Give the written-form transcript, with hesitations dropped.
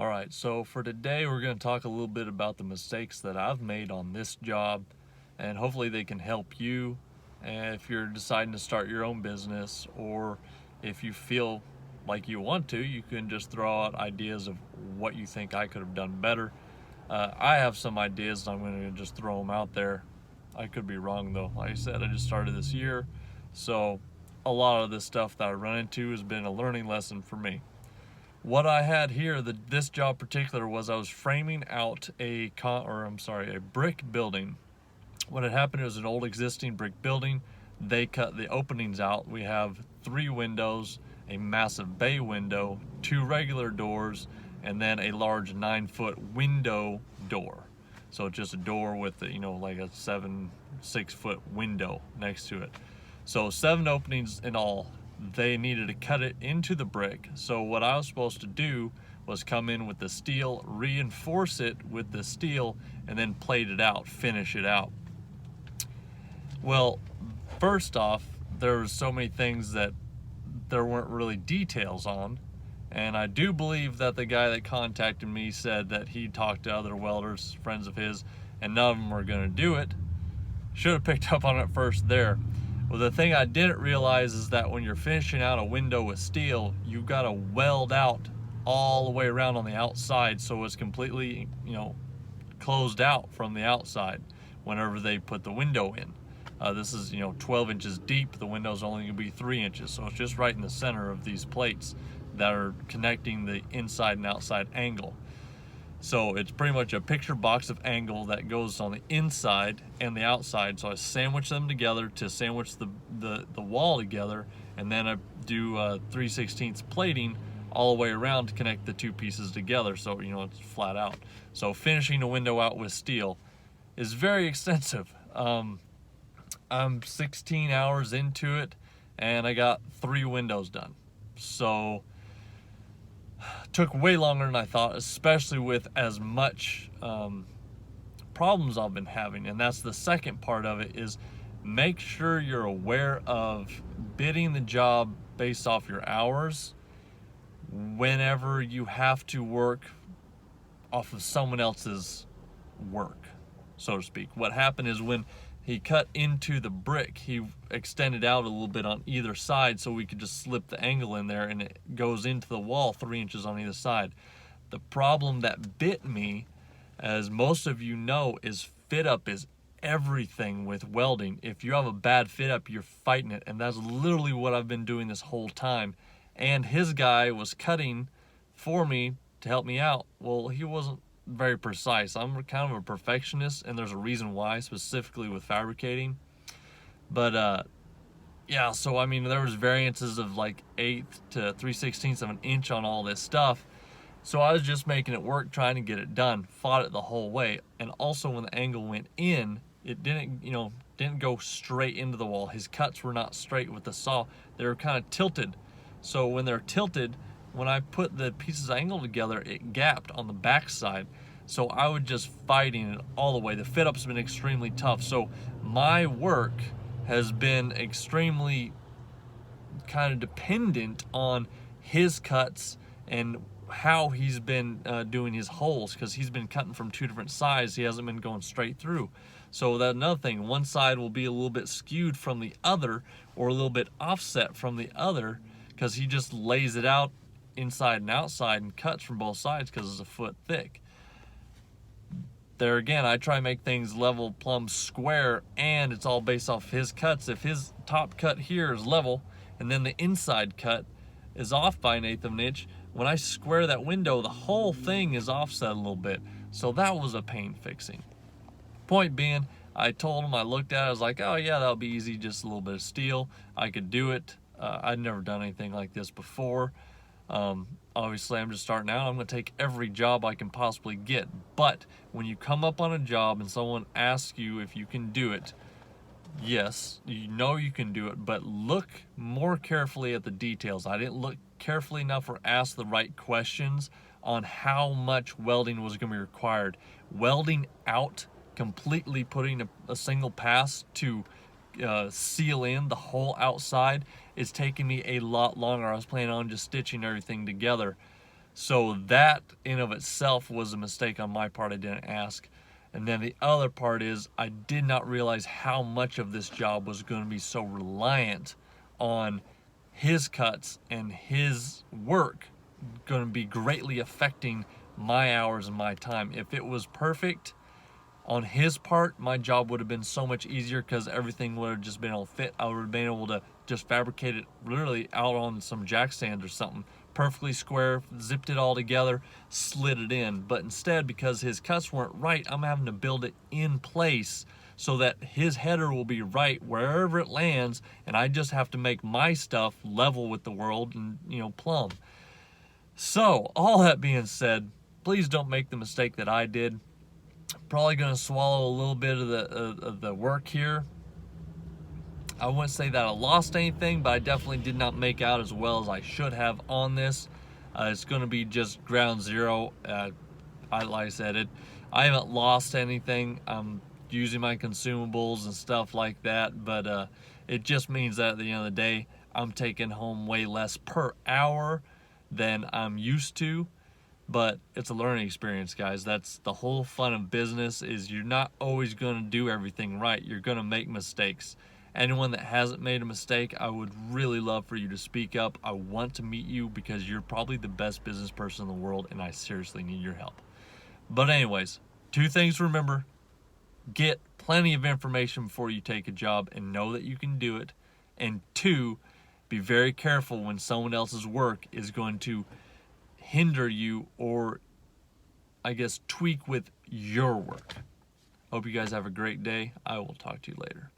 Alright, so for today we're going to talk a little bit about the mistakes that I've made on this job, and hopefully they can help you if you're deciding to start your own business, or if you feel like you want to, you can just throw out ideas of what you think I could have done better. I have some ideas, and I'm going to just throw them out there. I could be wrong though. Like I said, I just started this year, so a lot of this stuff that I run into has been a learning lesson for me. What I had here, this job particular, was I was framing out a brick building. What had happened, it was an old existing brick building. They cut the openings out. We have 3 windows, a massive bay window, 2 regular doors, and then a large 9-foot window door. So it's just a door with like a 6-foot window next to it. So 7 openings in all. They needed to cut it into the brick. So what I was supposed to do was come in with the steel, reinforce it with the steel, and then plate it out, finish it out. Well, first off, there were so many things that there weren't really details on. And I do believe that the guy that contacted me said that he talked to other welders, friends of his, and none of them were going to do it. Should have picked up on it first there. Well, the thing I didn't realize is that when you're finishing out a window with steel, you've got to weld out all the way around on the outside so it's completely, closed out from the outside whenever they put the window in. This is, 12 inches deep. The window's only going to be 3 inches, so it's just right in the center of these plates that are connecting the inside and outside angle. So it's pretty much a picture box of angle that goes on the inside and the outside. So I sandwich them together to sandwich the wall together, and then I do 3/16 plating all the way around to connect the 2 pieces together, so it's flat out. So finishing a window out with steel is very extensive. I'm 16 hours into it, and I got 3 windows done. So took way longer than I thought, especially with as much problems I've been having. And that's the second part of it, is make sure you're aware of bidding the job based off your hours whenever you have to work off of someone else's work, so to speak. What happened is when he cut into the brick, he extended out a little bit on either side so we could just slip the angle in there, and it goes into the wall 3 inches on either side. The problem that bit me, as most of you know, is fit up is everything with welding. If you have a bad fit up, you're fighting it, and that's literally what I've been doing this whole time. And his guy was cutting for me to help me out. Well, he wasn't very precise. I'm kind of a perfectionist, and there's a reason why, specifically with fabricating. But yeah, so I mean, there was variances of like 1/8 to 3/16 of an inch on all this stuff. So I was just making it work, trying to get it done. Fought it the whole way. And also when the angle went in, it didn't go straight into the wall. His cuts were not straight with the saw. They were kind of tilted. So when they're tilted, when I put the pieces of angle together, it gapped on the back side. So I was just fighting it all the way. The fit up's been extremely tough. So my work has been extremely kind of dependent on his cuts and how he's been doing his holes, because he's been cutting from 2 different sides. He hasn't been going straight through. So that's another thing. One side will be a little bit skewed from the other, or a little bit offset from the other, because he just lays it out inside and outside and cuts from both sides because it's a foot thick. There again, I try to make things level, plumb, square, and it's all based off his cuts. If his top cut here is level and then the inside cut is off by 1/8 of an inch, when I square that window, the whole thing is offset a little bit. So that was a pain fixing. Point being, I told him, I looked at it, I was like, oh yeah, that'll be easy, just a little bit of steel. I could do it. I'd never done anything like this before. Obviously, I'm just starting out. I'm going to take every job I can possibly get. But when you come up on a job and someone asks you if you can do it, yes, you know you can do it, but look more carefully at the details. I didn't look carefully enough or ask the right questions on how much welding was going to be required. Welding out completely, putting a single pass to seal in the whole outside is taking me a lot longer. I was planning on just stitching everything together. So that in of itself was a mistake on my part. I didn't ask. And then the other part is I did not realize how much of this job was going to be so reliant on his cuts and his work, going to be greatly affecting my hours and my time. If it was perfect on his part, my job would have been so much easier because everything would have just been able to fit. I would have been able to just fabricate it literally out on some jack stand or something, perfectly square, zipped it all together, slid it in. But instead, because his cuts weren't right, I'm having to build it in place so that his header will be right wherever it lands, and I just have to make my stuff level with the world and, plumb. So, all that being said, please don't make the mistake that I did. Probably going to swallow a little bit of the work here. I wouldn't say that I lost anything, but I definitely did not make out as well as I should have on this. It's going to be just ground zero. Like I said, I haven't lost anything. I'm using my consumables and stuff like that, but it just means that at the end of the day, I'm taking home way less per hour than I'm used to. But it's a learning experience, guys. That's the whole fun of business, is you're not always going to do everything right. You're going to make mistakes. Anyone that hasn't made a mistake, I would really love for you to speak up. I want to meet you because you're probably the best business person in the world, and I seriously need your help. But anyways, 2 things to remember. Get plenty of information before you take a job and know that you can do it. And 2, be very careful when someone else's work is going to hinder you or, I guess, tweak with your work. Hope you guys have a great day. I will talk to you later.